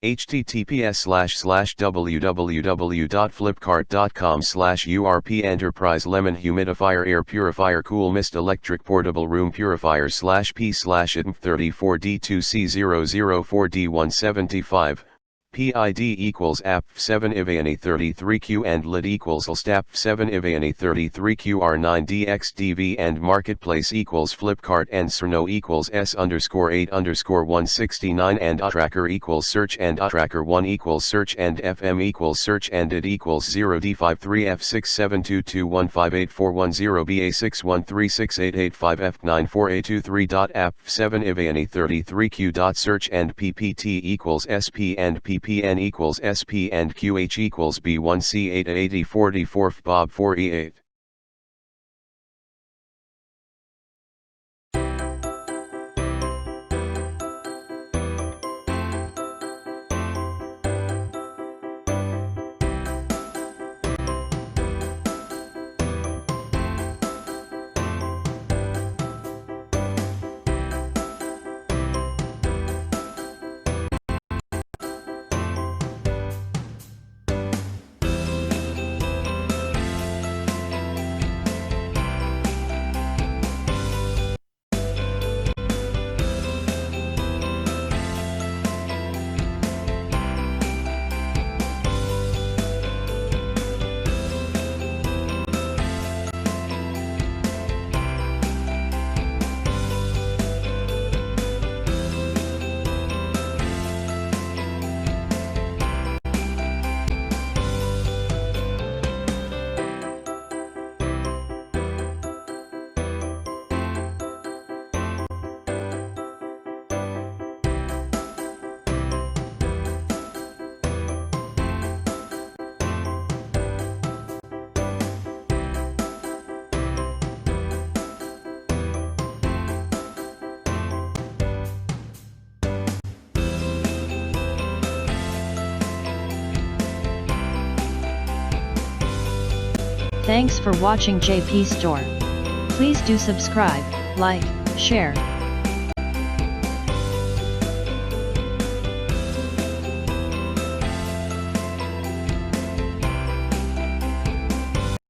https://www.flipkart.com/URP Enterprise Lemon Humidifier Air Purifier Cool Mist Electric Portable Room Purifier /P/IDM34D2C004D175 PID equals AP7IVANE33Q and lid equals LSTAP7IVANE33QR9DXDV and marketplace equals Flipkart and Cerno equals S_8_169 and tracker equals search and tracker 1 equals search and FM equals search and it equals 0D53F6722158410BA6136885F94A23.AP7IVANE33Q.search and PPT equals SP and PPN equals SP and QH equals B1C88044 Bob 4E8. Thanks for watching JP Store. Please do subscribe, like, share,